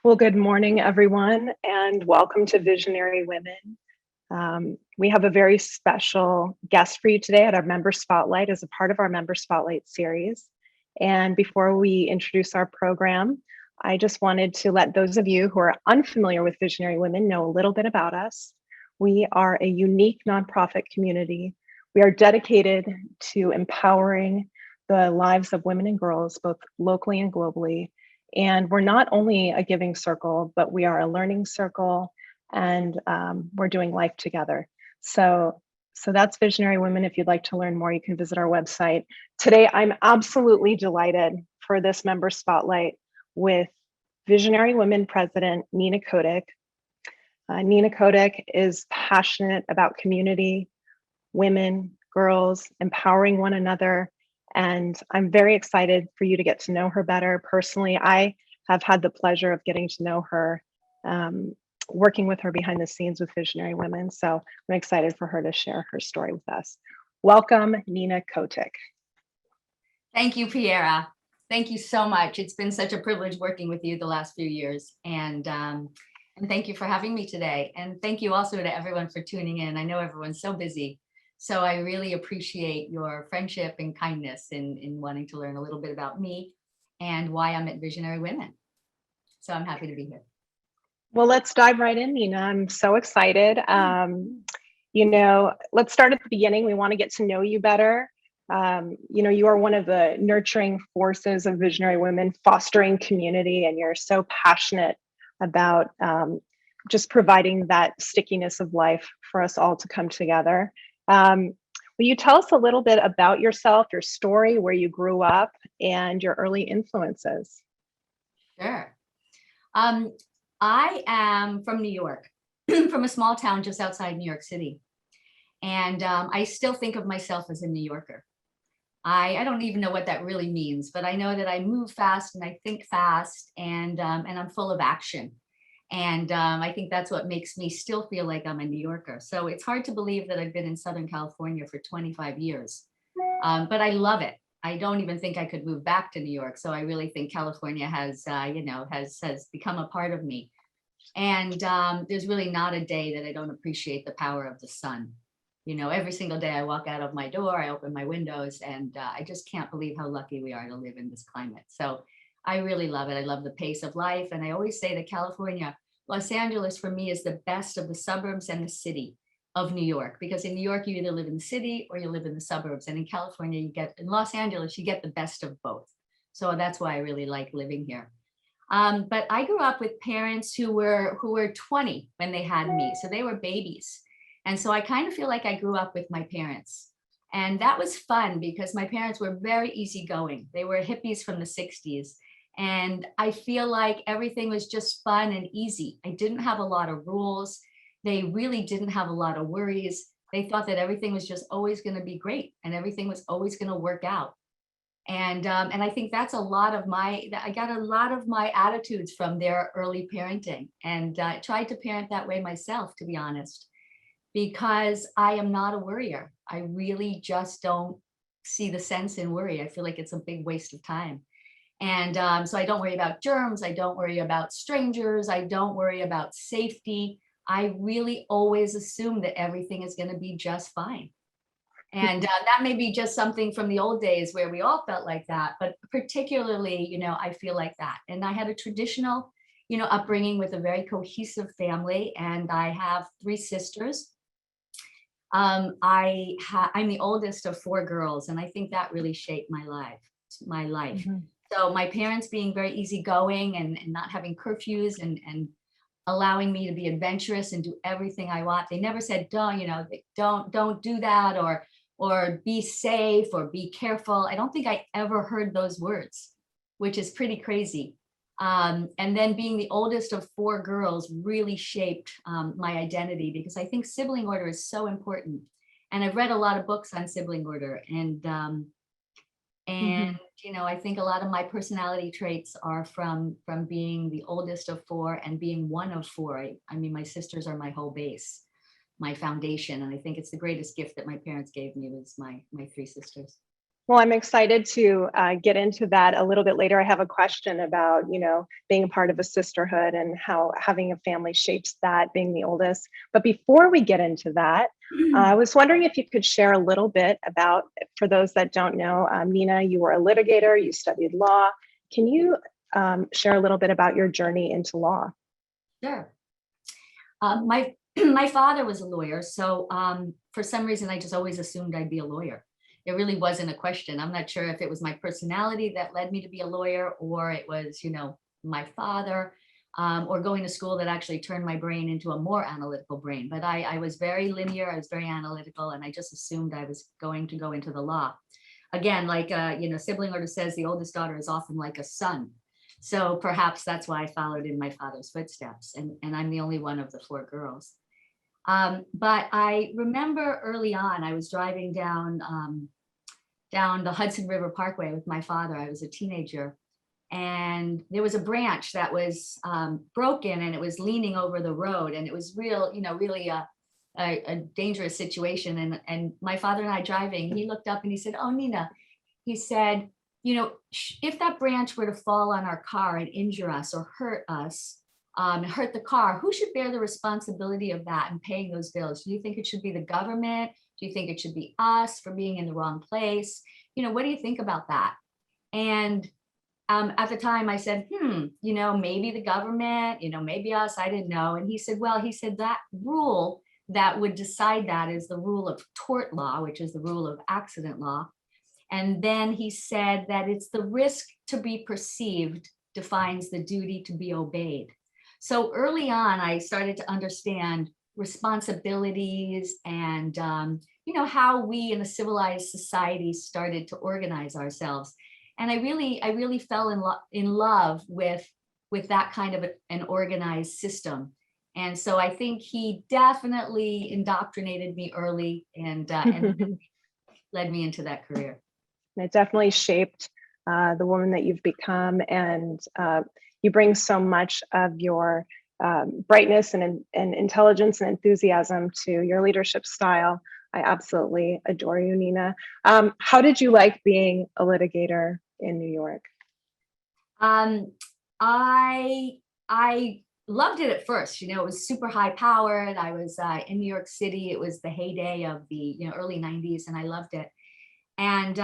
Well, good morning, everyone, and welcome to Visionary Women. We have a very special guest for you today at our Member Spotlight as a part of our Member Spotlight series. And before we introduce our program, I just wanted to let those of you who are unfamiliar with Visionary Women know a little bit about us. We are a unique nonprofit community. We are dedicated to empowering the lives of women and girls, both locally and globally. And we're not only a giving circle, but we are a learning circle, and we're doing life together. So that's Visionary Women. If you'd like to learn more, you can visit our website. Today, I'm absolutely delighted for this member spotlight with Visionary Women President Nina Kotick. Nina Kotick is passionate about community, women, girls, empowering one another. And I'm very excited for you to get to know her better. Personally, I have had the pleasure of getting to know her, working with her behind the scenes with Visionary Women. So I'm excited for her to share her story with us. Welcome, Nina Kotick. Thank you, Piera. Thank you so much. It's been such a privilege working with you the last few years. And thank you for having me today. And thank you also to everyone for tuning in. I know everyone's so busy. So I really appreciate your friendship and kindness in wanting to learn a little bit about me and why I'm at Visionary Women. So I'm happy to be here. Well, let's dive right in, Nina. I'm so excited. Let's start at the beginning. We want to get to know you better. You are one of the nurturing forces of Visionary Women, fostering community, and you're so passionate about just providing that stickiness of life for us all to come together. Will you tell us a little bit about yourself, your story, where you grew up, and your early influences? Sure. I am from New York, from a small town just outside New York City. And I still think of myself as a New Yorker. I don't even know what that really means, but I know that I move fast and I think fast, and I'm full of action. And I think that's what makes me still feel like I'm a New Yorker. So it's hard to believe that I've been in Southern California for 25 years, but I love it. I don't even think I could move back to New York. So I really think California has become a part of me. And there's really not a day that I don't appreciate the power of the sun. Every single day I walk out of my door, I open my windows, and I just can't believe how lucky we are to live in this climate. So I really love it. I love the pace of life. And I always say that California, Los Angeles for me is the best of the suburbs and the city of New York, because in New York, you either live in the city or you live in the suburbs. And in California, in Los Angeles, you get the best of both. So that's why I really like living here. But I grew up with parents who were 20 when they had me. So they were babies. And so I kind of feel like I grew up with my parents. And that was fun because my parents were very easygoing. They were hippies from the 60s. And I feel like everything was just fun and easy. I didn't have a lot of rules. They really didn't have a lot of worries. They thought that everything was just always going to be great and everything was always going to work out. And I think that's I got a lot of my attitudes from their early parenting, and tried to parent that way myself, to be honest, because I am not a worrier. I really just don't see the sense in worry. I feel like it's a big waste of time. And so I don't worry about germs. I don't worry about strangers. I don't worry about safety. I really always assume that everything is going to be just fine. And that may be just something from the old days where we all felt like that, but particularly, I feel like that. And I had a traditional, upbringing with a very cohesive family, and I have 3 sisters. I'm the oldest of 4 girls, and I think that really shaped my life. Mm-hmm. So my parents being very easygoing and not having curfews and allowing me to be adventurous and do everything I want. They never said, don't do that, or be safe, or be careful. I don't think I ever heard those words, which is pretty crazy. And then being the oldest of 4 girls really shaped my identity, because I think sibling order is so important. And I've read a lot of books on sibling order, and I think a lot of my personality traits are from being the oldest of 4 and being one of 4. I mean, my sisters are my whole base, my foundation. And I think it's the greatest gift that my parents gave me was my 3 sisters. Well, I'm excited to get into that a little bit later. I have a question about, being a part of a sisterhood and how having a family shapes that, being the oldest. But before we get into that, I was wondering if you could share a little bit about, for those that don't know, Nina, you were a litigator, you studied law. Can you share a little bit about your journey into law? Sure. My my father was a lawyer, so for some reason I just always assumed I'd be a lawyer. It really wasn't a question. I'm not sure if it was my personality that led me to be a lawyer, or it was, my father, or going to school that actually turned my brain into a more analytical brain. But I was very linear, I was very analytical, and I just assumed I was going to go into the law. Again, like sibling order says, the oldest daughter is often like a son. So perhaps that's why I followed in my father's footsteps, and I'm the only one of the four girls. But I remember early on, I was driving down the Hudson River Parkway with my father. I was a teenager, and there was a branch that was broken, and it was leaning over the road, and it was really a dangerous situation. And my father and I driving, he looked up and he said, "Oh, Nina," he said, if that branch were to fall on our car and injure us or hurt us, hurt the car, who should bear the responsibility of that and paying those bills? Do you think it should be the government? Do you think it should be us for being in the wrong place? What do you think about that? And at the time I said, maybe the government, maybe us, I didn't know. And he said, that rule that would decide that is the rule of tort law, which is the rule of accident law. And then he said that it's the risk to be perceived defines the duty to be obeyed. So early on, I started to understand responsibilities and, how we in a civilized society started to organize ourselves. And I really fell in love with that kind of an organized system. And so I think he definitely indoctrinated me early and led me into that career. It definitely shaped the woman that you've become, and you bring so much of your brightness and intelligence and enthusiasm to your leadership style. I absolutely adore you, Nina. How did you like being a litigator in New York? I loved it at first. It was super high powered. I was in New York City. It was the heyday of the early 90s, and I loved it. And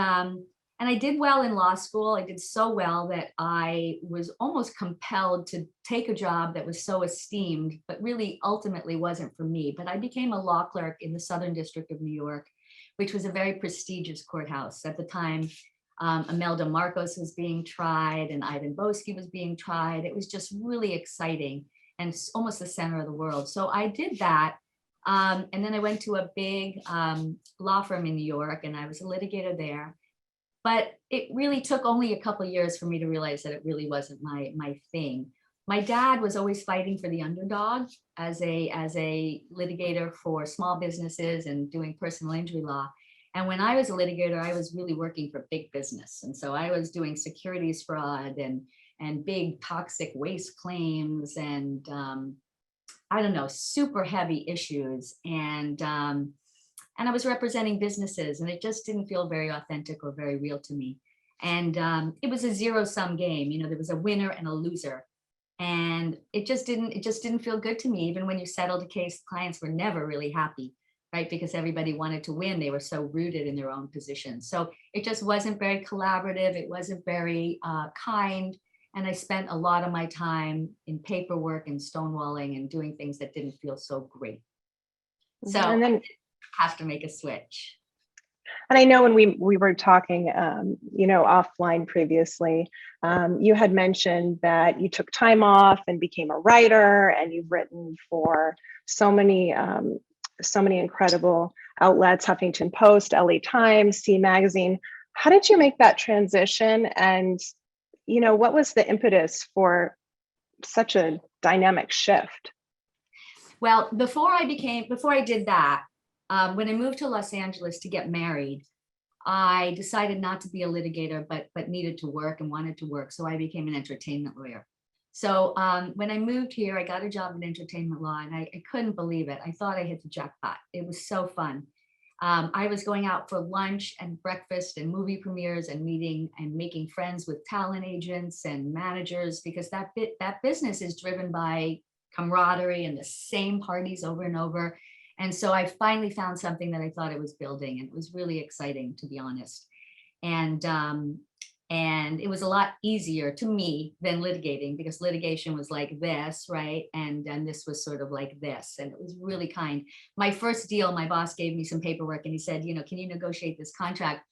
I did well in law school. I did so well that I was almost compelled to take a job that was so esteemed, but really ultimately wasn't for me. But I became a law clerk in the Southern District of New York, which was a very prestigious courthouse. At the time, Imelda Marcos was being tried and Ivan Boesky was being tried. It was just really exciting and almost the center of the world. So I did that. And then I went to a big law firm in New York, and I was a litigator there. But it really took only a couple of years for me to realize that it really wasn't my thing. My dad was always fighting for the underdog as a litigator for small businesses and doing personal injury law. And when I was a litigator, I was really working for big business. And so I was doing securities fraud and big toxic waste claims and I don't know, super heavy issues. And I was representing businesses, and it just didn't feel very authentic or very real to me. And it was a zero-sum game. There was a winner and a loser, and it just didn't feel good to me. Even when you settled a case, clients were never really happy, right? Because everybody wanted to win. They were so rooted in their own position. So it just wasn't very collaborative. It wasn't very kind. And I spent a lot of my time in paperwork and stonewalling and doing things that didn't feel so great. So And then have to make a switch. And I know when we were talking, offline previously, you had mentioned that you took time off and became a writer, and you've written for so many incredible outlets: Huffington Post, LA Times, C Magazine. How did you make that transition? And what was the impetus for such a dynamic shift? Well, before I did that, when I moved to Los Angeles to get married, I decided not to be a litigator, but needed to work and wanted to work. So I became an entertainment lawyer. So when I moved here, I got a job in entertainment law, and I couldn't believe it. I thought I hit the jackpot. It was so fun. I was going out for lunch and breakfast and movie premieres and meeting and making friends with talent agents and managers, because that business is driven by camaraderie and the same parties over and over. And so I finally found something that I thought it was building, and it was really exciting, to be honest. And it was a lot easier to me than litigating, because litigation was like this, right? And this was sort of like this, and it was really kind. My first deal, my boss gave me some paperwork and he said, can you negotiate this contract?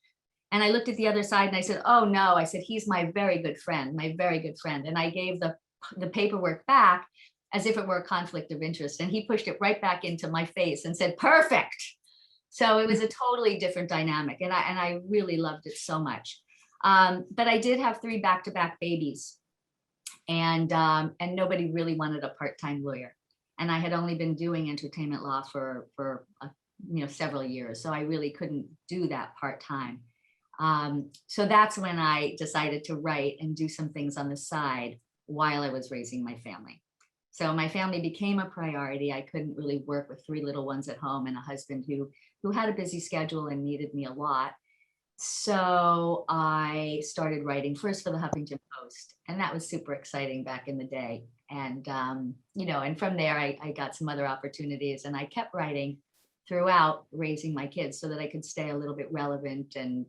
And I looked at the other side and I said, oh no, I said, he's my very good friend, my very good friend. And I gave the paperwork back as if it were a conflict of interest. And he pushed it right back into my face and said, perfect. So it was a totally different dynamic. And I really loved it so much. But I did have 3 back-to-back babies, and nobody really wanted a part-time lawyer. And I had only been doing entertainment law for several years. So I really couldn't do that part-time. So that's when I decided to write and do some things on the side while I was raising my family. So my family became a priority. I couldn't really work with 3 little ones at home and a husband who had a busy schedule and needed me a lot. So I started writing first for the Huffington Post, and that was super exciting back in the day. And, and from there, I got some other opportunities, and I kept writing throughout raising my kids so that I could stay a little bit relevant and,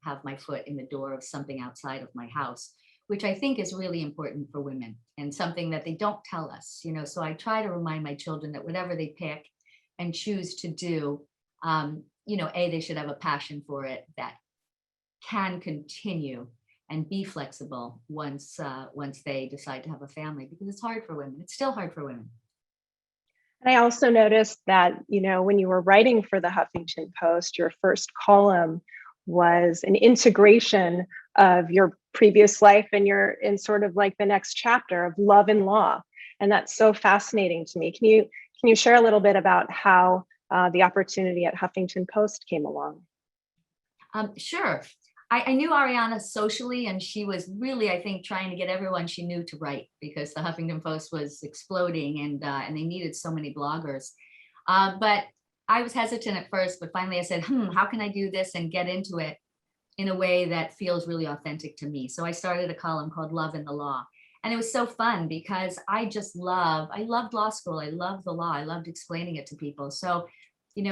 have my foot in the door of something outside of my house, which I think is really important for women and something that they don't tell us, so I try to remind my children that whatever they pick and choose to do, they should have a passion for it that can continue and be flexible once they decide to have a family, because it's hard for women. It's still hard for women. And I also noticed that, when you were writing for the Huffington Post, your first column was an integration of your previous life and you're in sort of like the next chapter of love and law. And that's so fascinating to me. Can you share a little bit about how the opportunity at Huffington Post came along? Sure. I knew Ariana socially, and she was really, I think, trying to get everyone she knew to write, because the Huffington Post was exploding and they needed so many bloggers. But I was hesitant at first, but finally I said, how can I do this and get into it in a way that feels really authentic to me? So I started a column called Love and the Law. And it was so fun because I loved law school. I loved the law. I loved explaining it to people. So,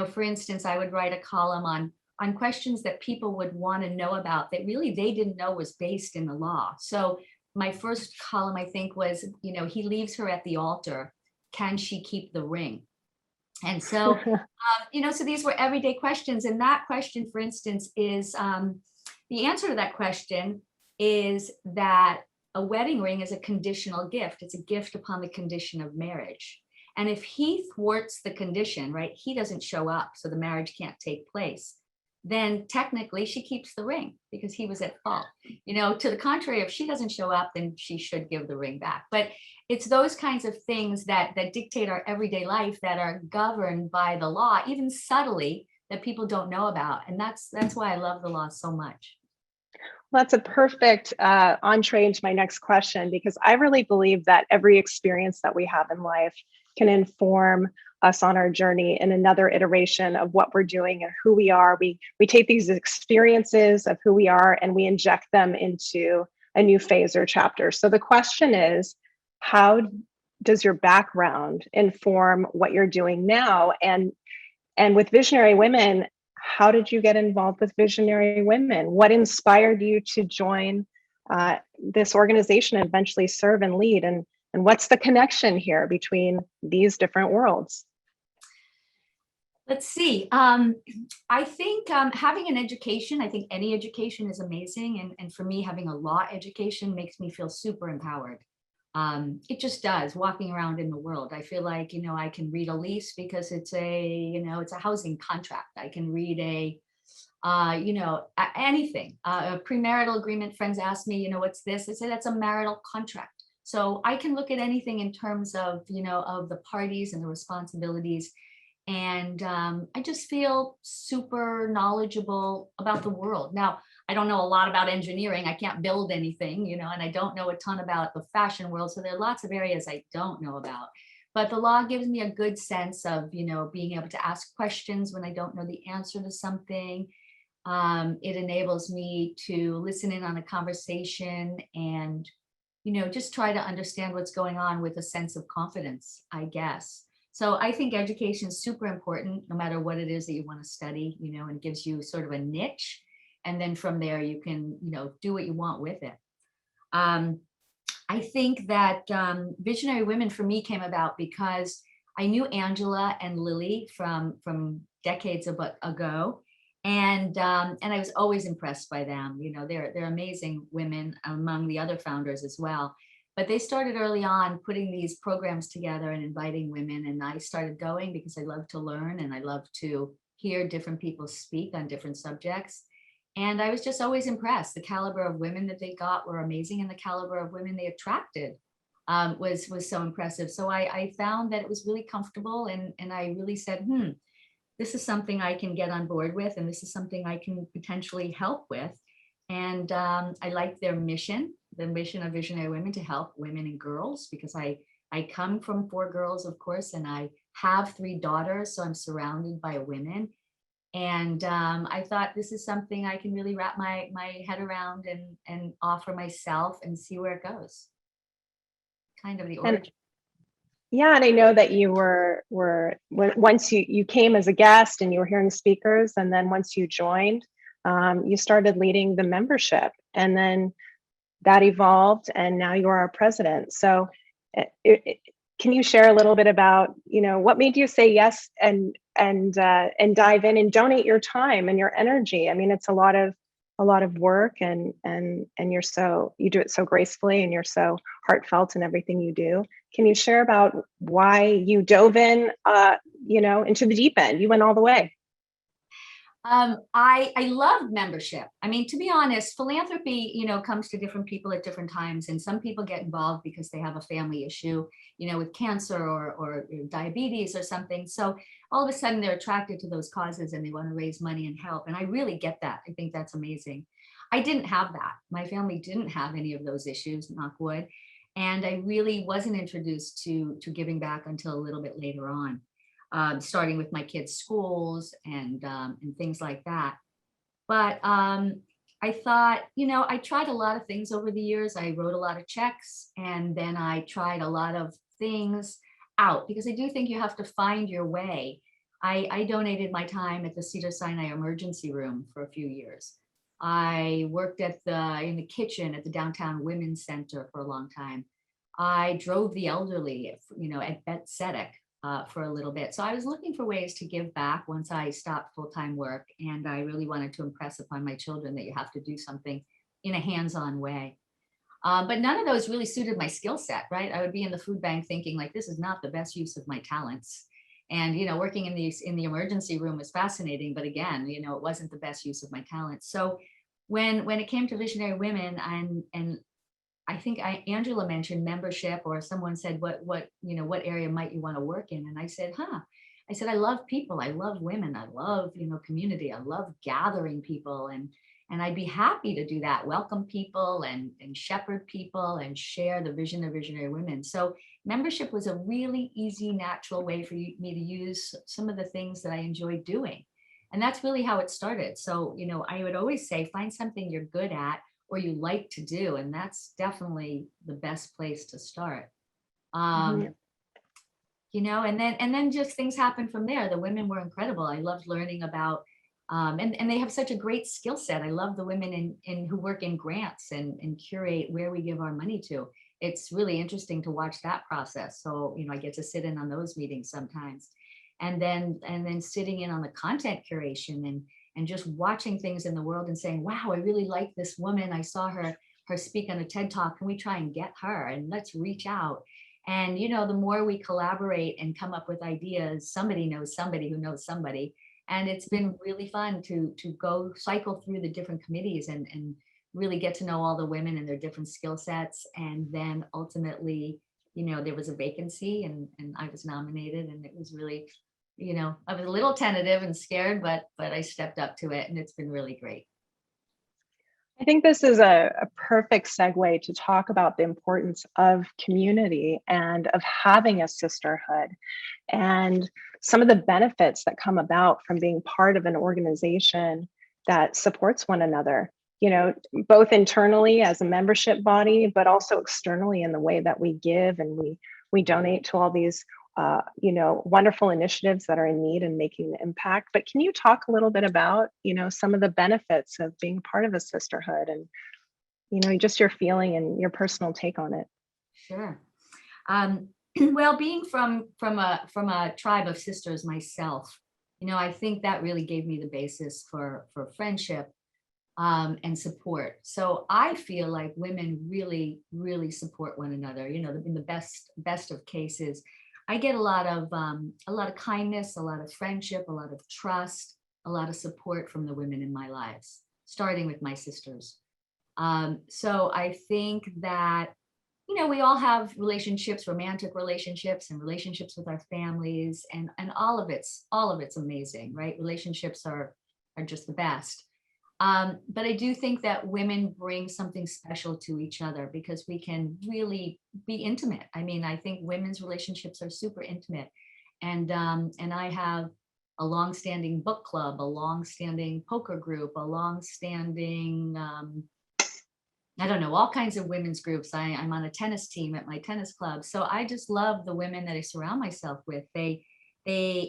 for instance, I would write a column on questions that people would want to know about that really they didn't know was based in the law. So my first column, I think, was, he leaves her at the altar. Can she keep the ring? And so, so these were everyday questions. And that question, for instance, is the answer to that question is that a wedding ring is a conditional gift. It's a gift upon the condition of marriage. And if he thwarts the condition, right, he doesn't show up, so the marriage can't take place, then technically she keeps the ring because he was at fault. To the contrary, if she doesn't show up, then she should give the ring back. But it's those kinds of things that dictate our everyday life that are governed by the law, even subtly, that people don't know about. And that's why I love the law so much. Well, that's a perfect entree into my next question, because I really believe that every experience that we have in life can inform us on our journey in another iteration of what we're doing and who we are. We take these experiences of who we are and we inject them into a new phase or chapter. So the question is, how does your background inform what you're doing now? And with Visionary Women, how did you get involved with Visionary Women? What inspired you to join this organization and eventually serve and lead? And what's the connection here between these different worlds? Let's see. I think having an education, I think any education is amazing. And for me, having a law education makes me feel super empowered. It just does. Walking around in the world, I feel like, I can read a lease because it's it's a housing contract. I can read anything, a premarital agreement. Friends ask me, what's this? I say, that's a marital contract. So I can look at anything in terms of, of the parties and the responsibilities. And I just feel super knowledgeable about the world. Now, I don't know a lot about engineering. I can't build anything, and I don't know a ton about the fashion world. So there are lots of areas I don't know about. But the law gives me a good sense of, being able to ask questions when I don't know the answer to something. It enables me to listen in on a conversation and, just try to understand what's going on with a sense of confidence, I guess. So I think education is super important, no matter what it is that you want to study, and gives you sort of a niche. And then from there, you can, do what you want with it. I think that Visionary Women for me came about because I knew Angela and Lily from decades ago, and I was always impressed by them. They're amazing women among the other founders as well. But they started early on putting these programs together and inviting women, and I started going because I love to learn and I love to hear different people speak on different subjects. And I was just always impressed. The caliber of women that they got were amazing, and the caliber of women they attracted was so impressive. So I found that it was really comfortable, and I really said, this is something I can get on board with, and this is something I can potentially help with. And I like their mission, the mission of Visionary Women, to help women and girls, because I come from 4 girls, of course, and I have 3 daughters, so I'm surrounded by women. And I thought this is something I can really wrap my head around and offer myself and see where it goes. Kind of the origin. Yeah, and I know that you once you came as a guest and you were hearing speakers, and then once you joined, you started leading the membership, and then that evolved, and now you are our president. So, can you share a little bit about what made you say yes and dive in and donate your time and your energy? I mean, it's a lot of work, and you do it so gracefully, and you're so heartfelt in everything you do. Can you share about why you dove in, into the deep end? You went all the way. I love membership. I mean, to be honest, philanthropy, comes to different people at different times. And some people get involved because they have a family issue, with cancer or diabetes or something. So all of a sudden they're attracted to those causes and they want to raise money and help. And I really get that. I think that's amazing. I didn't have that. My family didn't have any of those issues, knock wood. And I really wasn't introduced to giving back until a little bit later on. Starting with my kids' schools and things like that. But I thought, I tried a lot of things over the years. I wrote a lot of checks, and then I tried a lot of things out, because I do think you have to find your way. I donated my time at the Cedars-Sinai emergency room for a few years. I worked in the kitchen at the Downtown Women's Center for a long time. I drove the elderly, at Bet Sedek for a little bit. So I was looking for ways to give back once I stopped full-time work. And I really wanted to impress upon my children that you have to do something in a hands-on way. But none of those really suited my skill set, right? I would be in the food bank thinking, like, this is not the best use of my talents. And, working in the emergency room was fascinating, but again, it wasn't the best use of my talents. So when it came to Visionary Women, and I think Angela mentioned membership, or someone said, what area might you want to work in? And I said, I love people. I love women. I love, community. I love gathering people. And I'd be happy to do that, welcome people and shepherd people and share the vision of Visionary Women. So membership was a really easy, natural way for me to use some of the things that I enjoyed doing. And that's really how it started. So, I would always say, find something you're good at or you like to do, and that's definitely the best place to start. And then just things happen from there. The women were incredible. I loved learning about and they have such a great skill set. I love the women who work in grants and curate where we give our money to. It's really interesting to watch that process. So I get to sit in on those meetings sometimes, and then sitting in on the content curation and just watching things in the world and saying, wow, I really like this woman. I saw her speak on a TED Talk. Can we try and get her? And let's reach out. And, the more we collaborate and come up with ideas, somebody knows somebody who knows somebody. And it's been really fun to go cycle through the different committees and really get to know all the women and their different skill sets. And then ultimately, there was a vacancy and I was nominated, and it was really, I was a little tentative and scared, but I stepped up to it, and it's been really great. I think this is a perfect segue to talk about the importance of community and of having a sisterhood and some of the benefits that come about from being part of an organization that supports one another, you know, both internally as a membership body, but also externally in the way that we give and we donate to all these wonderful initiatives that are in need and making the impact. But can you talk a little bit about, some of the benefits of being part of a sisterhood and, just your feeling and your personal take on it? Sure. Um, well, being from a tribe of sisters myself, I think that really gave me the basis for friendship and support. So I feel like women really, really support one another. In the best of cases, I get a lot of kindness, a lot of friendship, a lot of trust, a lot of support from the women in my lives, starting with my sisters. So I think that we all have relationships, romantic relationships and relationships with our families, and all of it's amazing, right? Relationships are just the best. But I do think that women bring something special to each other because we can really be intimate. I mean, I think women's relationships are super intimate. And I have a long-standing book club, a long-standing poker group, a long-standing I don't know, all kinds of women's groups. I'm on a tennis team at my tennis club. So I just love the women that I surround myself with. They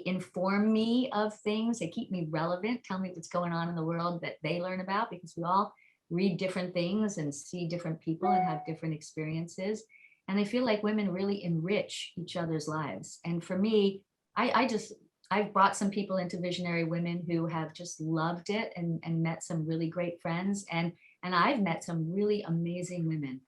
inform me of things. They keep me relevant, tell me what's going on in the world that they learn about, because we all read different things and see different people and have different experiences. And I feel like women really enrich each other's lives. And for me, I've brought some people into Visionary Women who have just loved it and met some really great friends. And I've met some really amazing women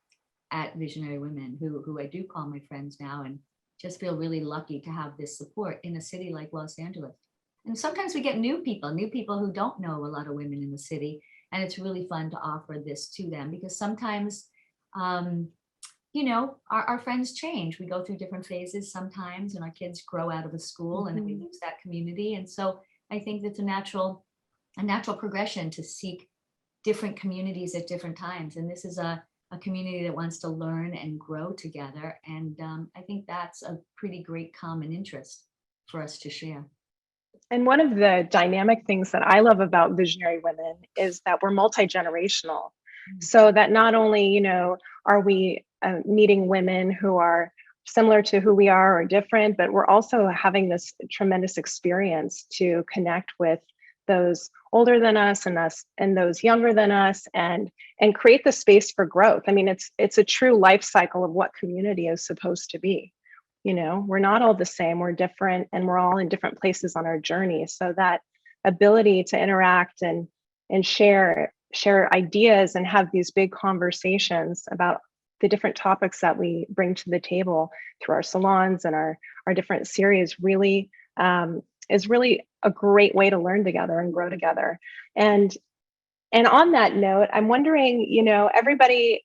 at Visionary Women who I do call my friends now, and just feel really lucky to have this support in a city like Los Angeles. And sometimes we get new people who don't know a lot of women in the city. And it's really fun to offer this to them because sometimes, um, our friends change. We go through different phases sometimes, and our kids grow out of a school and then we Mhm. lose that community. And so I think that's a natural progression to seek different communities at different times. And this is a community that wants to learn and grow together. And I think that's a pretty great common interest for us to share. And one of the dynamic things that I love about Visionary Women is that we're multi-generational. Mm. So that not only, are we meeting women who are similar to who we are or different, but we're also having this tremendous experience to connect with those older than us and those younger than us and create the space for growth. I mean, it's a true life cycle of what community is supposed to be. We're not all the same, we're different, and we're all in different places on our journey. So that ability to interact and share ideas and have these big conversations about the different topics that we bring to the table through our salons and our different series really is really a great way to learn together and grow together. And on that note, I'm wondering, everybody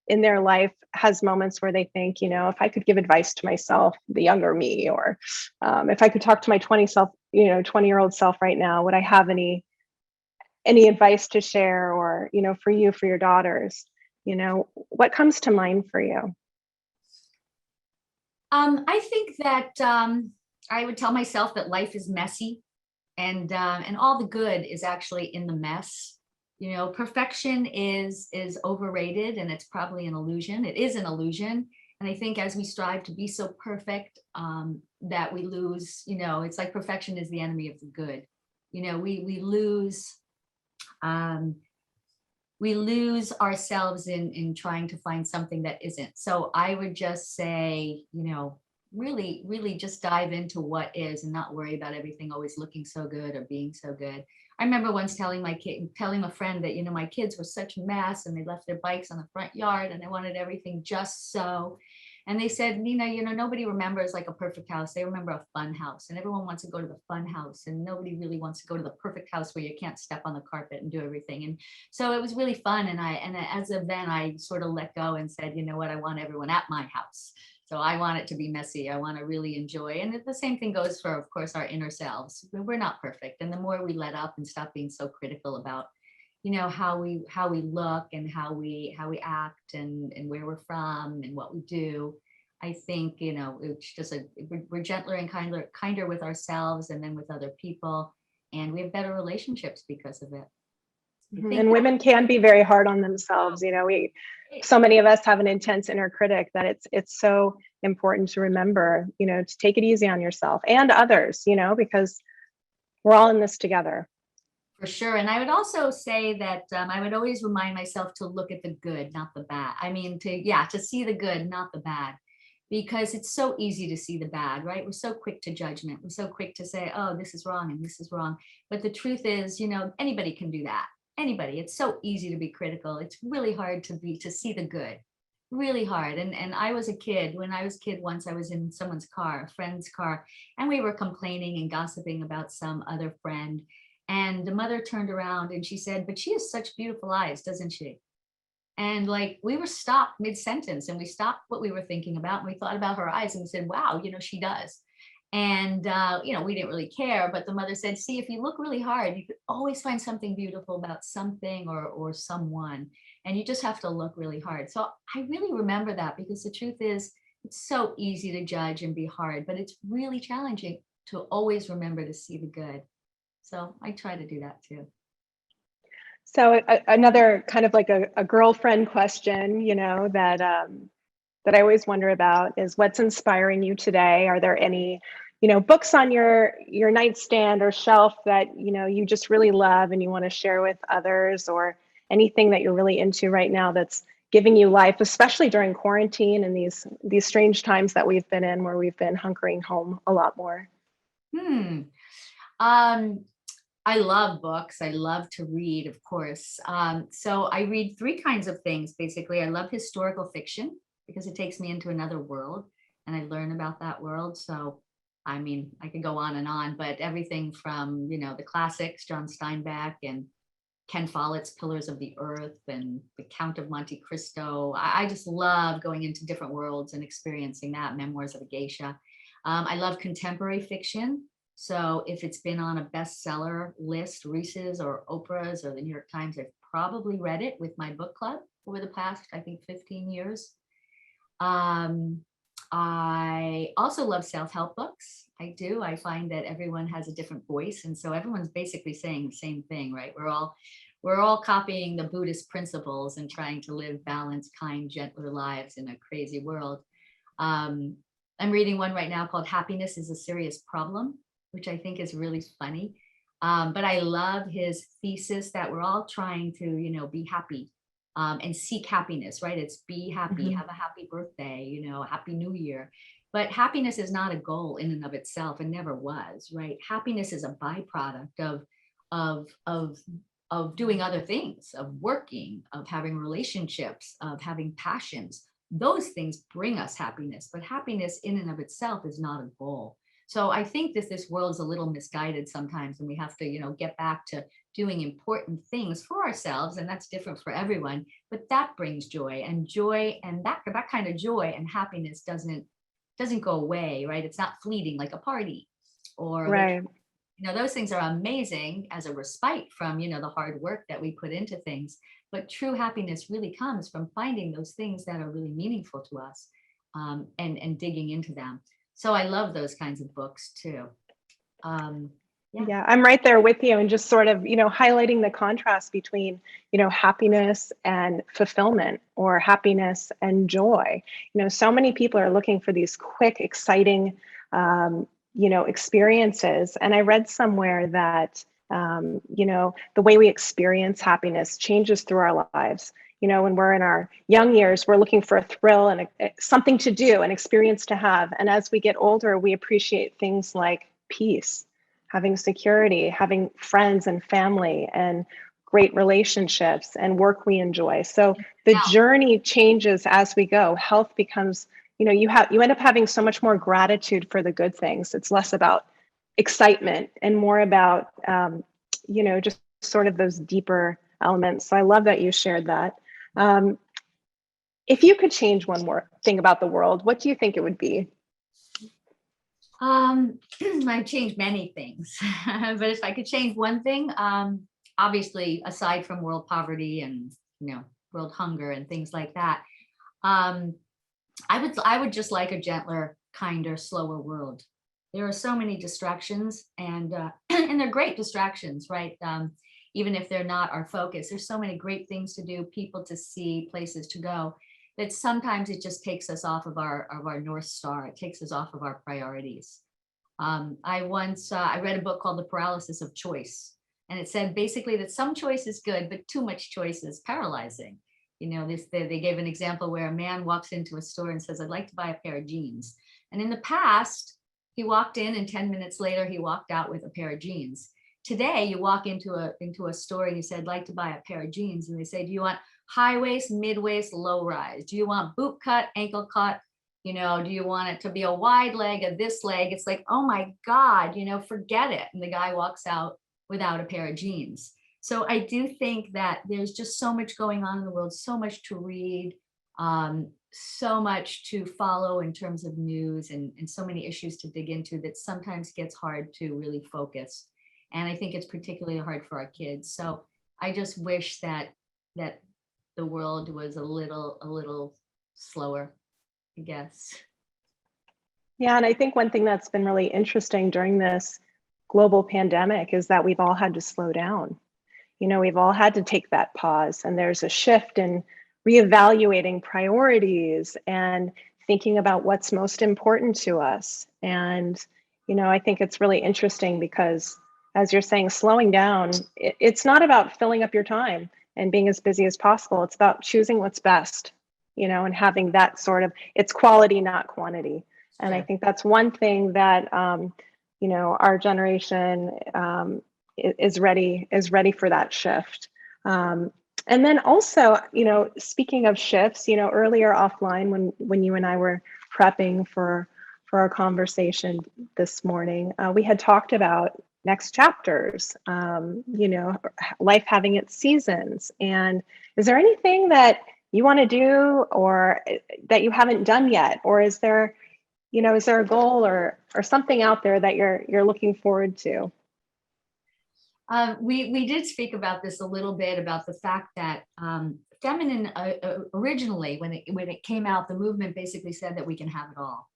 in their life has moments where they think, if I could give advice to myself, the younger me, or if I could talk to my 20-year-old self right now, would I have any advice to share? Or, for you, for your daughters, what comes to mind for you? I think that I would tell myself that life is messy, and all the good is actually in the mess. Perfection is overrated, and it's probably an illusion. It is an illusion. And I think as we strive to be so perfect, that we lose, it's like perfection is the enemy of the good. We lose um, we lose ourselves in trying to find something that isn't. So I would just say, really, really just dive into what is and not worry about everything always looking so good or being so good. I remember once telling a friend that, my kids were such a mess and they left their bikes on the front yard and they wanted everything just so. And they said, Nina, nobody remembers like a perfect house. They remember a fun house, and everyone wants to go to the fun house, and nobody really wants to go to the perfect house where you can't step on the carpet and do everything. And so it was really fun. And as of then, I sort of let go and said, you know what, I want everyone at my house. So I want it to be messy. I want to really enjoy. And the same thing goes for, of course, our inner selves. We're not perfect. And the more we let up and stop being so critical about, how we look and how we act and where we're from and what we do. I think, it's just we're gentler and kinder with ourselves and then with other people, and we have better relationships because of it. I think And women can be very hard on themselves. So many of us have an intense inner critic that it's so important to remember, to take it easy on yourself and others, because we're all in this together. For sure. And I would also say that I would always remind myself to look at the good, not the bad. I mean, to see the good, not the bad, because it's so easy to see the bad, right? We're so quick to judgment. We're so quick to say, oh, this is wrong and this is wrong. But the truth is, anybody can do that. Anybody. It's so easy to be critical. It's really hard to see the good. Really hard. And I was a kid. When I was a kid, once I was in someone's car, a friend's car, and we were complaining and gossiping about some other friend. And the mother turned around and she said, but she has such beautiful eyes, doesn't she? And like we were stopped mid-sentence and we stopped what we were thinking about. And we thought about her eyes and we said, wow, she does. And, we didn't really care. But the mother said, see, if you look really hard, you could always find something beautiful about something or someone. And you just have to look really hard. So I really remember that, because the truth is, it's so easy to judge and be hard, but it's really challenging to always remember to see the good. So I try to do that too. So another kind of like a girlfriend question, that I always wonder about is what's inspiring you today? Are there any, books on your nightstand or shelf that, you just really love and you want to share with others, or anything that you're really into right now that's giving you life, especially during quarantine and these strange times that we've been in, where we've been hunkering home a lot more? I love books. I love to read, of course. So I read three kinds of things, basically. I love historical fiction because it takes me into another world and I learn about that world. So, I mean, I could go on, but everything from, the classics, John Steinbeck and Ken Follett's Pillars of the Earth and The Count of Monte Cristo. I just love going into different worlds and experiencing that. Memoirs of a Geisha. I love contemporary fiction. So if it's been on a bestseller list, Reese's or Oprah's or the New York Times, I've probably read it with my book club over the past, I think, 15 years. I also love self-help books. I do. I find that everyone has a different voice. And so everyone's basically saying the same thing, right? We're all copying the Buddhist principles and trying to live balanced, kind, gentler lives in a crazy world. I'm reading one right now called Happiness is a Serious Problem, which I think is really funny. But I love his thesis that we're all trying to, be happy and seek happiness, right? It's be happy, have a happy birthday, happy new year. But happiness is not a goal in and of itself and never was, right? Happiness is a byproduct of doing other things, of working, of having relationships, of having passions. Those things bring us happiness, but happiness in and of itself is not a goal. So I think that this world is a little misguided sometimes, and we have to, get back to doing important things for ourselves, and that's different for everyone. But that brings joy, and that kind of joy and happiness doesn't go away, right? It's not fleeting like a party, or Right. those things are amazing as a respite from the hard work that we put into things. But true happiness really comes from finding those things that are really meaningful to us, and digging into them. So I love those kinds of books too. Yeah, I'm right there with you, and just sort of, highlighting the contrast between, happiness and fulfillment, or happiness and joy. So many people are looking for these quick, exciting, experiences. And I read somewhere that, the way we experience happiness changes through our lives. When we're in our young years, we're looking for a thrill and something to do, an experience to have. And as we get older, we appreciate things like peace, having security, having friends and family and great relationships and work we enjoy. So the journey changes as we go. Health becomes, you end up having so much more gratitude for the good things. It's less about excitement and more about, just sort of those deeper elements. So I love that you shared that. If you could change one more thing about the world, what do you think it would be? I've changed many things, but if I could change one thing, obviously, aside from world poverty and, world hunger and things like that, um, I would just like a gentler, kinder, slower world. There are so many distractions, and and they're great distractions, right? Even if they're not our focus, there's so many great things to do, people to see, places to go, that sometimes it just takes us off of our North Star. It takes us off of our priorities. I read a book called The Paralysis of Choice, and it said basically that some choice is good, but too much choice is paralyzing. They gave an example where a man walks into a store and says, "I'd like to buy a pair of jeans." And in the past, he walked in and 10 minutes later, he walked out with a pair of jeans. Today, you walk into a store and you said, "I'd like to buy a pair of jeans." And they say, "Do you want high waist, mid waist, low rise? Do you want boot cut, ankle cut? Do you want it to be a wide leg, a this leg?" It's like, oh my God, forget it. And the guy walks out without a pair of jeans. So I do think that there's just so much going on in the world, so much to read, so much to follow in terms of news, and so many issues to dig into, that sometimes gets hard to really focus. And I think it's particularly hard for our kids. So I just wish that the world was a little slower, I guess. Yeah, and I think one thing that's been really interesting during this global pandemic is that we've all had to slow down. We've all had to take that pause, and there's a shift in reevaluating priorities and thinking about what's most important to us. And, I think it's really interesting because, as you're saying, slowing down, it's not about filling up your time and being as busy as possible. It's about choosing what's best, and having that sort of, it's quality, not quantity. And I think that's one thing that, our generation is ready for that shift. And then also, speaking of shifts, earlier offline when you and I were prepping for our conversation this morning, we had talked about next chapters, life having its seasons. And is there anything that you want to do or that you haven't done yet? Or is there a goal or something out there that you're looking forward to? We did speak about this a little bit, about the fact that feminine originally, when it came out, the movement basically said that we can have it all,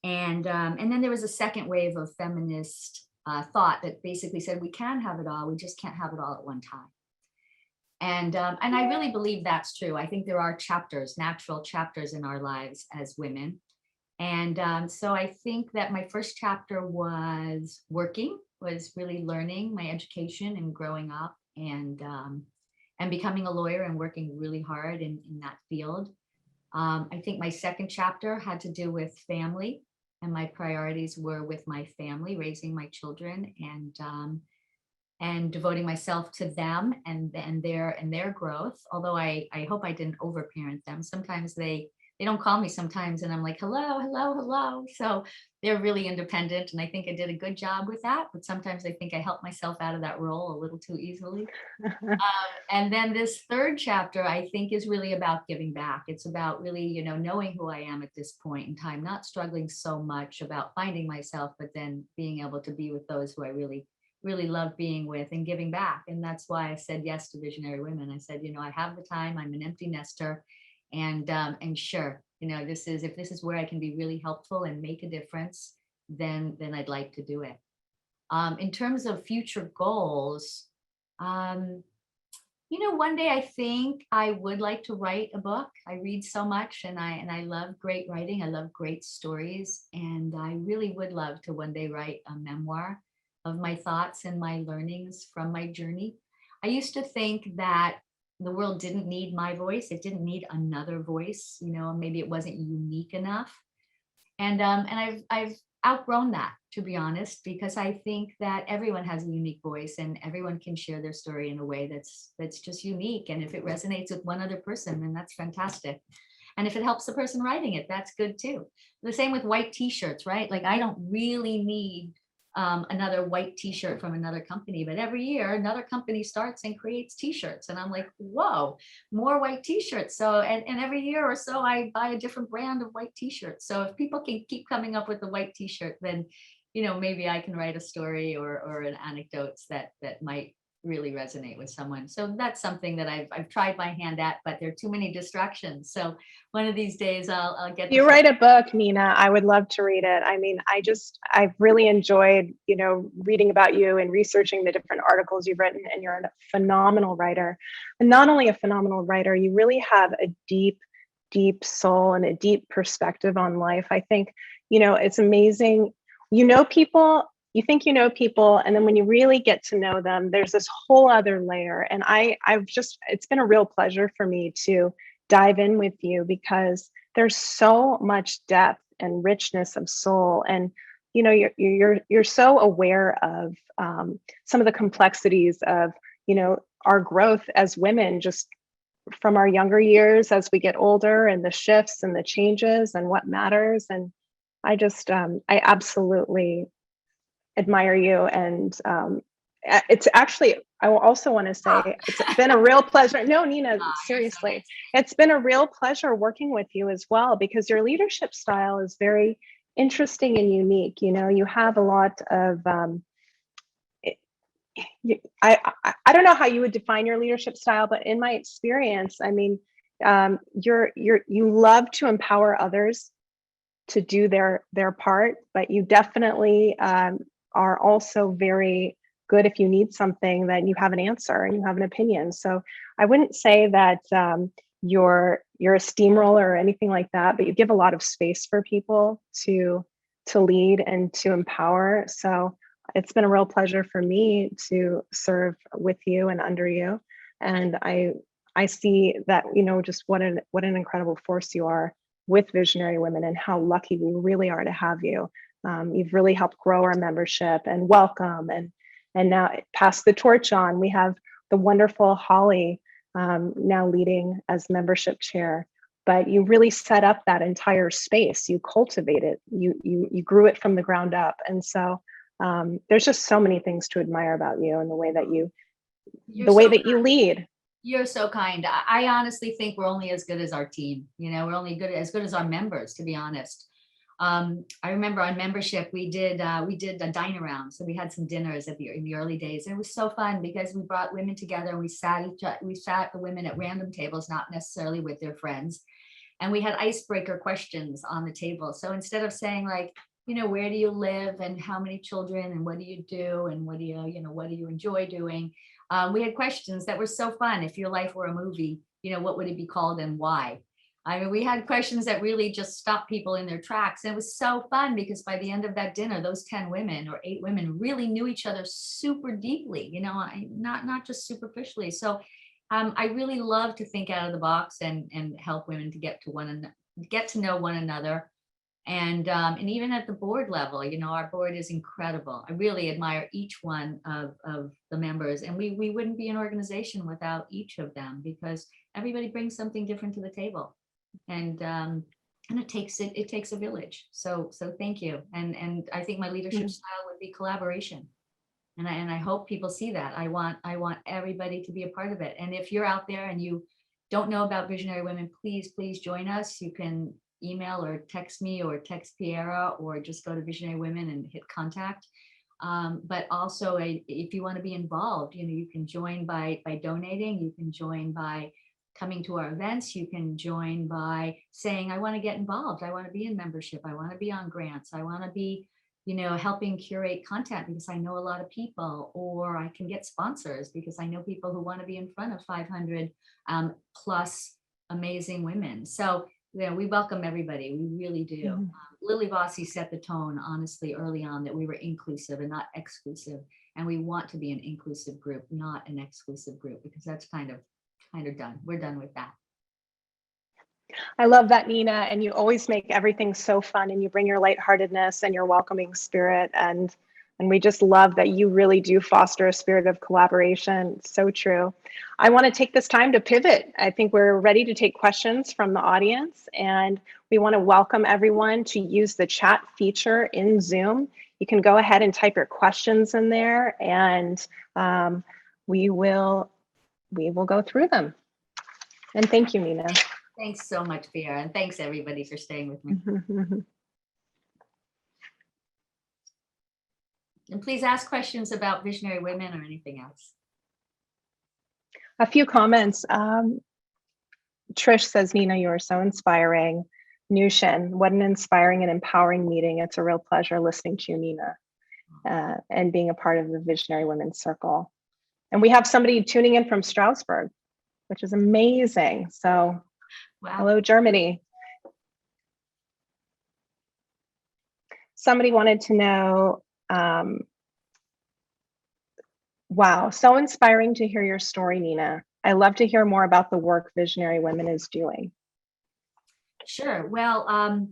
and then there was a second wave of feminist thought that basically said we can have it all, we just can't have it all at one time. And I really believe that's true. I think there are natural chapters in our lives as women. And so I think that my first chapter was really learning my education and growing up, and becoming a lawyer and working really hard in that field. I think my second chapter had to do with family, and my priorities were with my family, raising my children, and devoting myself to them and their growth. Although I hope I didn't overparent them. Sometimes they don't call me sometimes, and I'm like, hello, hello, hello. So they're really independent, and I think I did a good job with that. But sometimes I think I helped myself out of that role a little too easily. And then this third chapter, I think, is really about giving back. It's about really, knowing who I am at this point in time, not struggling so much about finding myself, but then being able to be with those who I really, really love being with, and giving back. And that's why I said yes to Visionary Women. I said, I have the time. I'm an empty nester. And sure, if this is where I can be really helpful and make a difference, then I'd like to do it. In terms of future goals, one day I think I would like to write a book. I read so much, and I love great writing. I love great stories, and I really would love to one day write a memoir of my thoughts and my learnings from my journey. I used to think that the world didn't need my voice. It didn't need another voice. Maybe it wasn't unique enough. And I've outgrown that, to be honest, because I think that everyone has a unique voice, and everyone can share their story in a way that's just unique. And if it resonates with one other person, then that's fantastic. And if it helps the person writing it, that's good too. The same with white t-shirts, right? Like, I don't really need another white t-shirt from another company, but every year another company starts and creates t-shirts, and I'm like, whoa, more white t-shirts. So and every year or so I buy a different brand of white t-shirts. So if people can keep coming up with the white t-shirt, then maybe I can write a story or an anecdotes that might really resonate with someone. So that's something that I've tried my hand at, but there are too many distractions. So one of these days I'll get You to write a book, Nina. I would love to read it. I mean, I've really enjoyed, reading about you and researching the different articles you've written, and you're a phenomenal writer. And not only a phenomenal writer, you really have a deep, deep soul and a deep perspective on life. I think, it's amazing. People, you think you know people, and then when you really get to know them, there's this whole other layer. And it's been a real pleasure for me to dive in with you, because there's so much depth and richness of soul, and you're so aware of some of the complexities of our growth as women, just from our younger years as we get older, and the shifts and the changes and what matters. And I absolutely admire you. And it's actually, I also want to say, it's been a real pleasure. No, Nina, seriously, it's been a real pleasure working with you as well, because your leadership style is very interesting and unique. You have a lot of, I don't know how you would define your leadership style, but in my experience, I mean, you love to empower others to do their part, but you definitely are also very good if you need something, that you have an answer and you have an opinion. So I wouldn't say that you're a steamroller or anything like that, but you give a lot of space for people to lead and to empower. So it's been a real pleasure for me to serve with you and under you. And I see that, just what an incredible force you are with Visionary Women, and how lucky we really are to have you. You've really helped grow our membership and welcome, and now pass the torch on. We have the wonderful Holly now leading as membership chair, but you really set up that entire space. You cultivate it. You grew it from the ground up. And so there's just so many things to admire about you, and the way that you lead. You're so kind. I honestly think we're only as good as our team. We're only as good as our members, to be honest. I remember on membership, we did a dine around. So we had some dinners in the early days, and it was so fun because we brought women together, and we sat the women at random tables, not necessarily with their friends. And we had icebreaker questions on the table. So instead of saying like, where do you live and how many children and what do you do and what do you enjoy doing? We had questions that were so fun. If your life were a movie, what would it be called and why? I mean, we had questions that really just stopped people in their tracks. And it was so fun because by the end of that dinner, those 10 women or 8 women really knew each other super deeply, not just superficially. So I really love to think out of the box and help women to get to know one another. And even at the board level, our board is incredible. I really admire each one of the members, and we wouldn't be an organization without each of them, because everybody brings something different to the table, and it takes a village. So thank you. And I think my leadership style would be collaboration, and I hope people see that. I want everybody to be a part of it. And if you're out there and you don't know about Visionary Women, please join us. You can email or text me or text Piera, or just go to Visionary Women and hit contact. But also if you want to be involved, you can join by donating. You can join by coming to our events. You can join by saying, I want to get involved. I want to be in membership. I want to be on grants. I want to be, helping curate content because I know a lot of people, or I can get sponsors because I know people who want to be in front of 500 plus amazing women. So we welcome everybody. We really do. Lily Vossi set the tone, honestly, early on, that we were inclusive and not exclusive. And we want to be an inclusive group, not an exclusive group, because that's kind of done. We're done with that. I love that, Nina. And you always make everything so fun, and you bring your lightheartedness and your welcoming spirit. And we just love that you really do foster a spirit of collaboration. It's so true. I want to take this time to pivot. I think we're ready to take questions from the audience, and we want to welcome everyone to use the chat feature in Zoom. You can go ahead and type your questions in there, and we will go through them. And thank you, Nina. Thanks so much, Piera, and thanks everybody for staying with me. And please ask questions about Visionary Women or anything else. A few comments. Trish says, Nina, you are so inspiring. Nushin, what an inspiring and empowering meeting. It's a real pleasure listening to you, Nina, and being a part of the Visionary Women's Circle. And we have somebody tuning in from Strasbourg, which is amazing. So, Wow. Hello, Germany. Somebody wanted to know, wow, so inspiring to hear your story, Nina. I love to hear more about the work Visionary Women is doing. Sure. Well,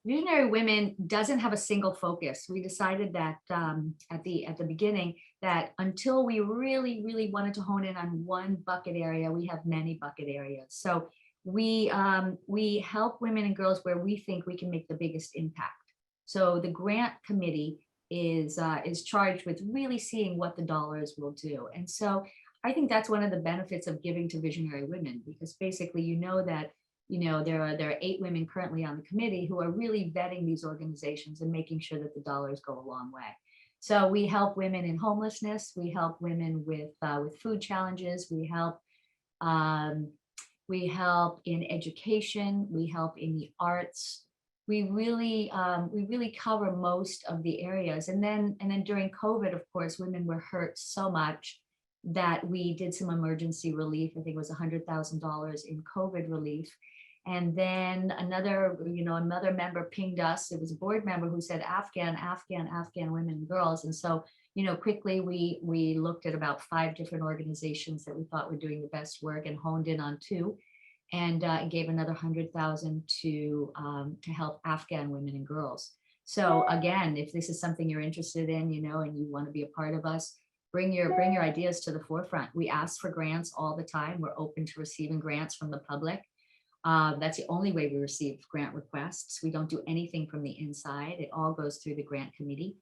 Visionary Women doesn't have a single focus. We decided that at the beginning that until we really wanted to hone in on one bucket area, we have many bucket areas. So we help women and girls where we think we can make the biggest impact. So the grant committee is charged with really seeing what the dollars will do. And so I think that's one of the benefits of giving to Visionary Women, because basically, that there are 8 women currently on the committee who are really vetting these organizations and making sure that the dollars go a long way. So we help women in homelessness, we help women with food challenges, we help in education, we help in the arts. We really cover most of the areas. And then during COVID, of course, women were hurt so much that we did some emergency relief. I think it was $100,000 in COVID relief. And then another member pinged us. It was a board member who said Afghan women and girls. And so, quickly we looked at about 5 different organizations that we thought were doing the best work and honed in on 2, and gave another $100,000 to help Afghan women and girls. So again, if this is something you're interested in, and you want to be a part of us, bring your ideas to the forefront. We ask for grants all the time. We're open to receiving grants from the public. That's the only way we receive grant requests. We don't do anything from the inside. It all goes through the grant committee.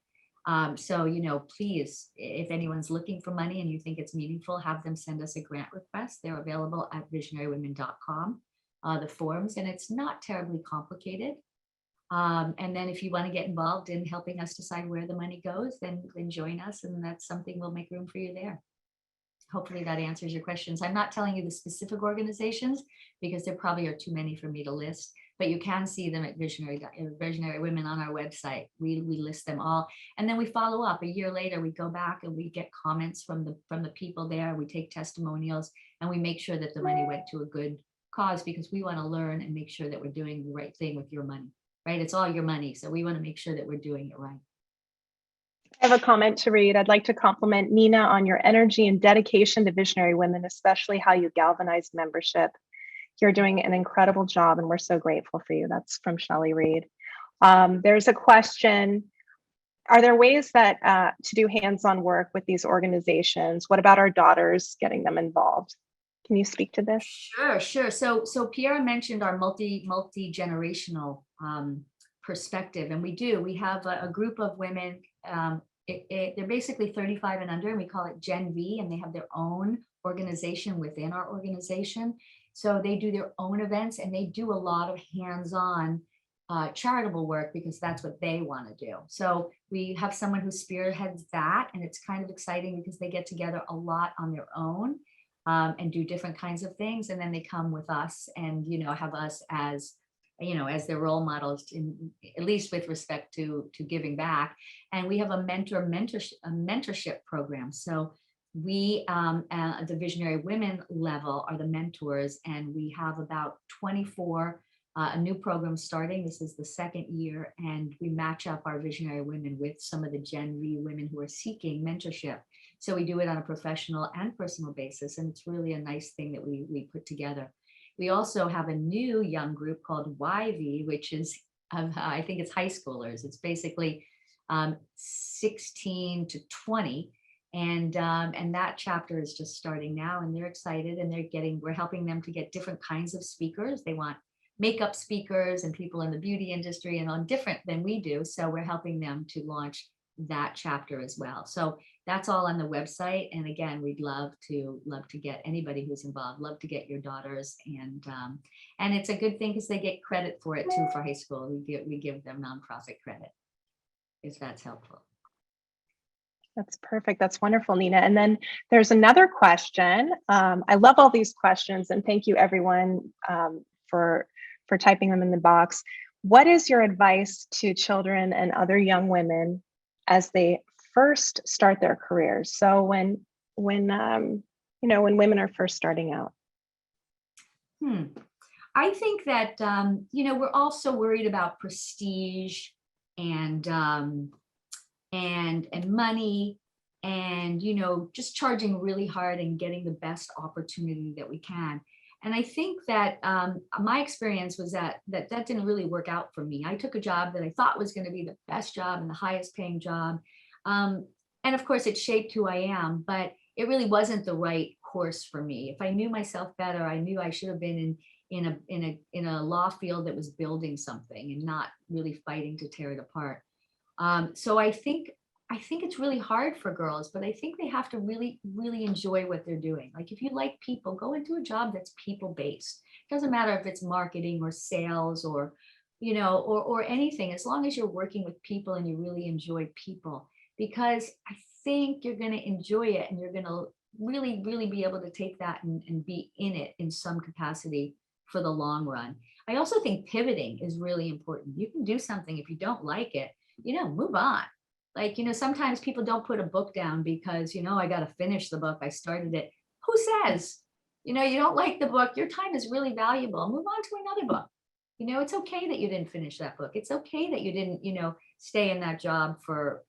So, please, if anyone's looking for money and you think it's meaningful, have them send us a grant request. They're available at visionarywomen.com, the forms, and it's not terribly complicated. And then if you want to get involved in helping us decide where the money goes, then join us, and that's something we'll make room for you there. Hopefully that answers your questions. I'm not telling you the specific organizations because there probably are too many for me to list, but you can see them at Visionary Women on our website. We list them all. And then we follow up. A year later, we go back and we get comments from the people there. We take testimonials and we make sure that the money went to a good cause, because we want to learn and make sure that we're doing the right thing with your money, right? It's all your money. So we want to make sure that we're doing it right. I have a comment to read. I'd like to compliment Nina on your energy and dedication to Visionary Women, especially how you galvanize membership. You're doing an incredible job, and we're so grateful for you. That's from Shelley Reed. There's a question. Are there ways that to do hands-on work with these organizations? What about our daughters, getting them involved? Can you speak to this? Sure. So Pierre mentioned our multi-generational perspective, and we have a group of women. They're basically 35 and under, and we call it Gen V, and they have their own organization within our organization. So they do their own events, and they do a lot of hands-on charitable work because that's what they want to do. So we have someone who spearheads that, and it's kind of exciting because they get together a lot on their own and do different kinds of things, and then they come with us and have us as their role models, at least with respect to giving back. And we have a mentorship program. So we at the Visionary Women level are the mentors, and we have about 24 a new program starting. This is the 2nd year, and we match up our Visionary Women with some of the Gen V women who are seeking mentorship. So we do it on a professional and personal basis, and it's really a nice thing that we put together. We also have a new young group called YV, which is, I think it's high schoolers. It's basically 16 to 20. And that chapter is just starting now, and they're excited, and we're helping them to get different kinds of speakers. They want makeup speakers and people in the beauty industry and on different than we do. So we're helping them to launch that chapter as well. So that's all on the website. And again, we'd love to get anybody who's involved, love to get your daughters. And it's a good thing because they get credit for it too for high school. We give them nonprofit credit, if that's helpful. That's perfect. That's wonderful, Nina. And then there's another question. I love all these questions, and thank you everyone for typing them in the box. What is your advice to children and other young women as they first start their careers? So when women are first starting out. I think that we're all so worried about prestige and money, and just charging really hard and getting the best opportunity that we can. And I think that my experience was that didn't really work out for me. I took a job that I thought was going to be the best job and the highest paying job, and of course it shaped who I am, but it really wasn't the right course for me. If I knew myself better, I knew I should have been in a law field that was building something and not really fighting to tear it apart. So I think it's really hard for girls, but I think they have to really, really enjoy what they're doing. Like if you like people, go into a job that's people based. It doesn't matter if it's marketing or sales or anything, as long as you're working with people and you really enjoy people, because I think you're going to enjoy it and you're going to really, really be able to take that and be in it in some capacity for the long run. I also think pivoting is really important. You can do something, if you don't like it, move on. Like, sometimes people don't put a book down because, I got to finish the book. I started it. Who says, you don't like the book, your time is really valuable. Move on to another book. It's okay that you didn't finish that book. It's okay that you didn't, stay in that job for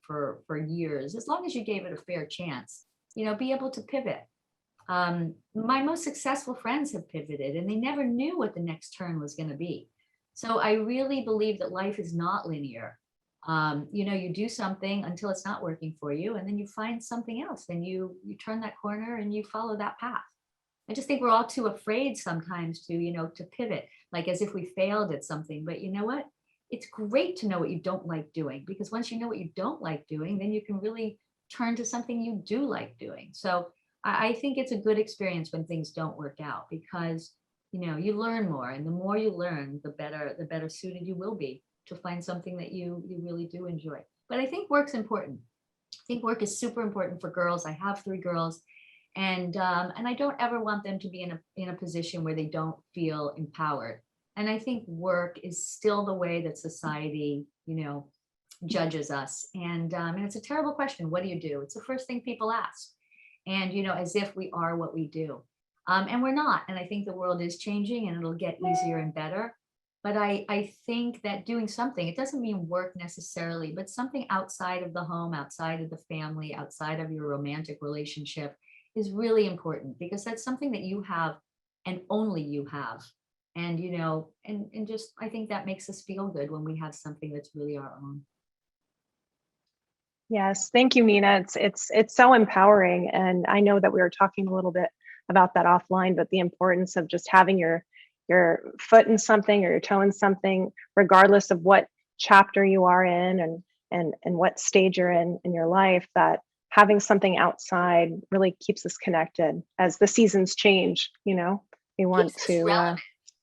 years, as long as you gave it a fair chance, be able to pivot. My most successful friends have pivoted and they never knew what the next turn was going to be. So I really believe that life is not linear. You do something until it's not working for you, and then you find something else, and you turn that corner and you follow that path. I just think we're all too afraid sometimes to pivot, like as if we failed at something. But you know what? It's great to know what you don't like doing, because once you know what you don't like doing, then you can really turn to something you do like doing. So I think it's a good experience when things don't work out, because you learn more, and the more you learn, the better suited you will be to find something that you really do enjoy. But I think work's important. I think work is super important for girls. I have 3 girls, and I don't ever want them to be in a position where they don't feel empowered. And I think work is still the way that society, judges us. And it's a terrible question. What do you do? It's the first thing people ask. And, as if we are what we do. And we're not. And I think the world is changing and it'll get easier and better. But I think that doing something, it doesn't mean work necessarily, but something outside of the home, outside of the family, outside of your romantic relationship is really important, because that's something that you have and only you have. And, and just, I think that makes us feel good when we have something that's really our own. Yes, thank you, Nina. It's so empowering. And I know that we were talking a little bit about that offline, but the importance of just having your foot in something or your toe in something, regardless of what chapter you are in and what stage you're in your life, that having something outside really keeps us connected as the seasons change. We want to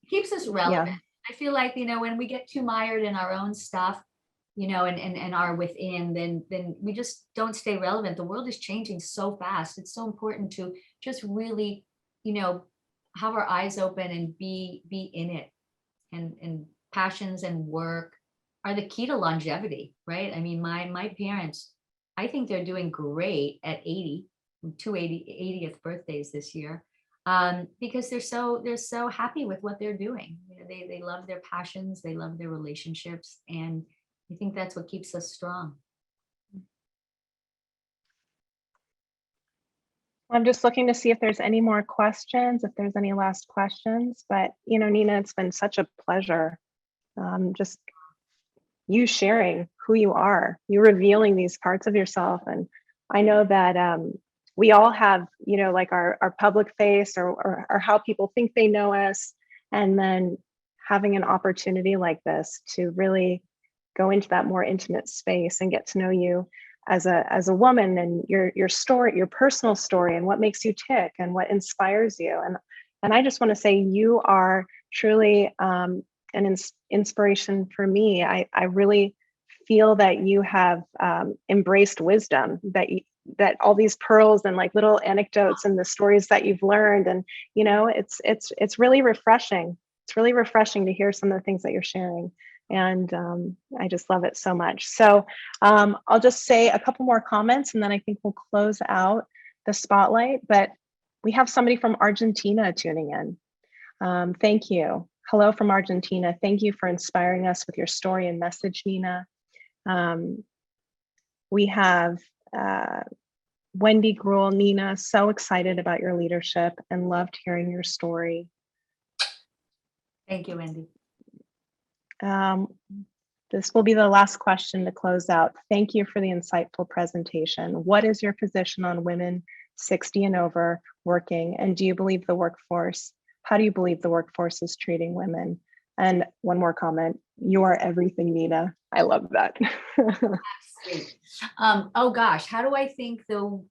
keeps us relevant. Yeah. I feel like, when we get too mired in our own stuff, and are within, then we just don't stay relevant. The world is changing so fast. It's so important to just really, have our eyes open and be in it. And passions and work are the key to longevity, right? I mean, my parents, I think they're doing great at 80, 80th birthdays this year, because they're so happy with what they're doing. They love their passions, they love their relationships, and I think that's what keeps us strong. I'm just looking to see if there's any more questions, if there's any last questions. But, Nina, it's been such a pleasure. Just you sharing who you are, you revealing these parts of yourself. And I know that we all have, like our public face or how people think they know us. And then having an opportunity like this to really go into that more intimate space and get to know you as a woman, and your story, your personal story, and what makes you tick and what inspires you. And I just want to say you are truly an inspiration for me. I really feel that you have embraced wisdom, that that all these pearls and like little anecdotes and the stories that you've learned. And, you know, it's really refreshing. It's really refreshing to hear some of the things that you're sharing. And I just love it so much. So I'll just say a couple more comments and then I think we'll close out the spotlight. But we have somebody from Argentina tuning in. Thank you. Hello from Argentina. Thank you for inspiring us with your story and message, Nina. We have Wendy Gruel. Nina, so excited about your leadership and loved hearing your story. Thank you, Wendy. This will be the last question to close out. Thank you for the insightful presentation. What is your position on women 60 and over working? And do you believe the workforce, how do you believe the workforce is treating women? And one more comment, you are everything, Nina. I love that. Oh gosh, how do I think what's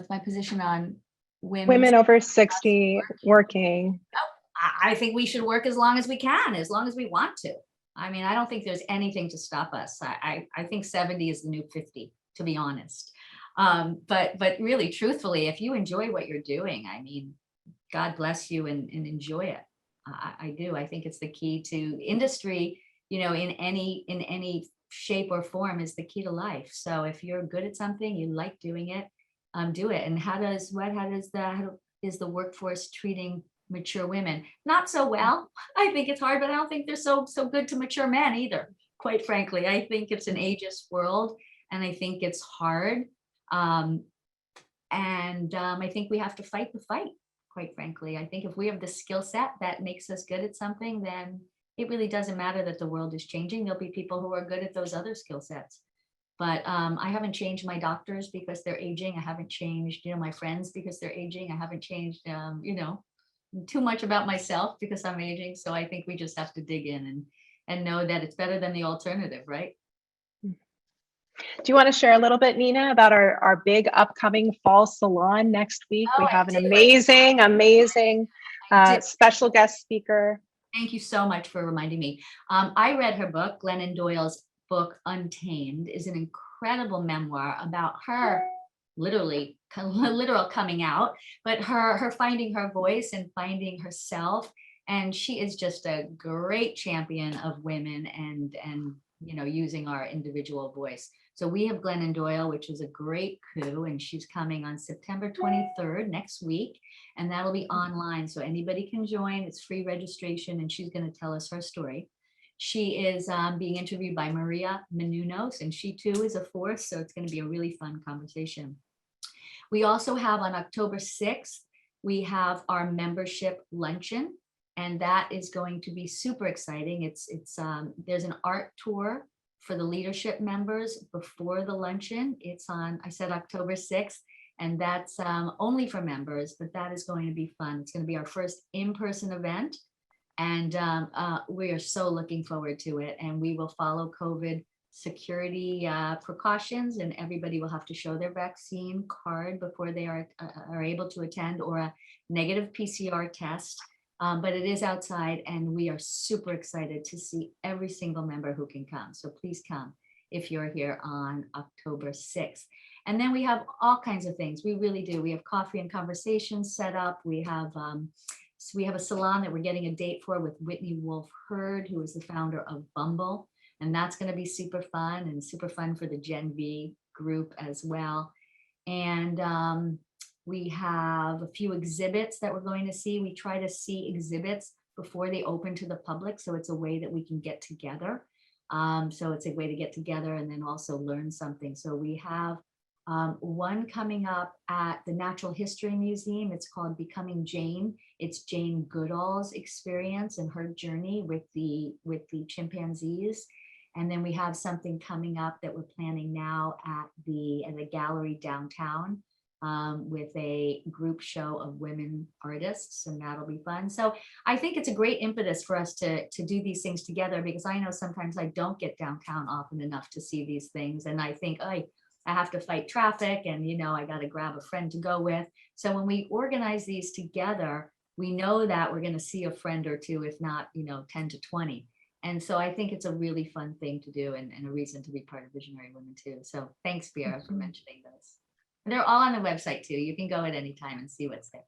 my position on women over 60 working? I think we should work as long as we can, as long as we want to. I mean, I don't think there's anything to stop us. I think 70 is the new 50, to be honest. But really, truthfully, if you enjoy what you're doing, I mean, God bless you and enjoy it. I do. I think it's the key to industry, you know, in any shape or form is the key to life. So if you're good at something, you like doing it, do it. And how is the workforce treating mature women? Not so well. I think it's hard, but I don't think they're so good to mature men either. Quite frankly, I think it's an ageist world, and I think it's hard. I think we have to fight the fight. Quite frankly, I think if we have the skill set that makes us good at something, then it really doesn't matter that the world is changing. There'll be people who are good at those other skill sets. But I haven't changed my doctors because they're aging. I haven't changed, you know, my friends because they're aging. I haven't changed, you know, too much about myself because I'm aging. So I think we just have to dig in and know that it's better than the alternative, right? Do you want to share a little bit, Nina, about our big upcoming fall salon next week? We have an amazing special guest speaker. Thank you so much for reminding me. I read her book. Glennon Doyle's book, Untamed, is an incredible memoir about her literal coming out, but her finding her voice and finding herself. And she is just a great champion of women and you know, using our individual voice. So we have Glennon Doyle, which is a great coup, and she's coming on September 23rd next week, and that'll be online. So anybody can join. It's free registration, and she's going to tell us her story. She is being interviewed by Maria Menounos, and she too is a force. So it's going to be a really fun conversation. We also have on October 6th, we have our membership luncheon, and that is going to be super exciting. There's an art tour for the leadership members before the luncheon. It's on, I said October 6th, and that's only for members, but that is going to be fun. It's going to be our first in-person event, and we are so looking forward to it. And we will follow COVID security precautions, and everybody will have to show their vaccine card before they are able to attend, or a negative PCR test. But it is outside, and we are super excited to see every single member who can come. So please come if you're here on October 6th. And then we have all kinds of things. We really do. We have coffee and conversations set up. We have a salon that we're getting a date for with Whitney Wolfe Hurd, who is the founder of Bumble. And that's going to be super fun, and super fun for the Gen V group as well. And we have a few exhibits that we're going to see. We try to see exhibits before they open to the public. So it's a way that we can get together. So it's a way to get together and then also learn something. So we have one coming up at the Natural History Museum. It's called Becoming Jane. It's Jane Goodall's experience and her journey with the chimpanzees. And then we have something coming up that we're planning now at the gallery downtown, with a group show of women artists, and that'll be fun. So I think it's a great impetus for us to do these things together, because I know sometimes I don't get downtown often enough to see these things. And I think, I have to fight traffic, and, you know, I got to grab a friend to go with. So when we organize these together, we know that we're going to see a friend or two, if not, 10 to 20. And so I think it's a really fun thing to do and a reason to be part of Visionary Women too. So thanks, Vera, for mentioning those. And they're all on the website too. You can go at any time and see what's there.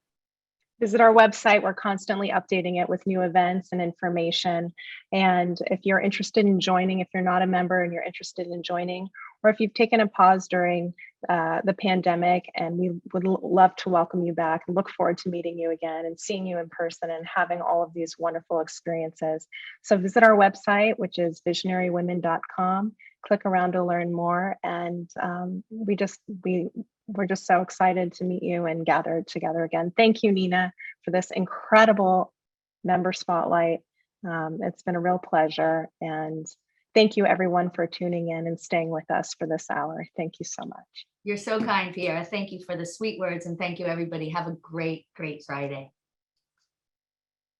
Visit our website. We're constantly updating it with new events and information. And if you're interested in joining, if you're not a member and you're interested in joining, or if you've taken a pause during the pandemic, and we would love to welcome you back and look forward to meeting you again and seeing you in person and having all of these wonderful experiences. So visit our website, which is visionarywomen.com. Click around to learn more. And we're just so excited to meet you and gather together again. Thank you, Nina, for this incredible member spotlight. It's been a real pleasure. And thank you, everyone, for tuning in and staying with us for this hour. Thank you so much. You're so kind, Vera. Thank you for the sweet words. And thank you, everybody. Have a great, great Friday.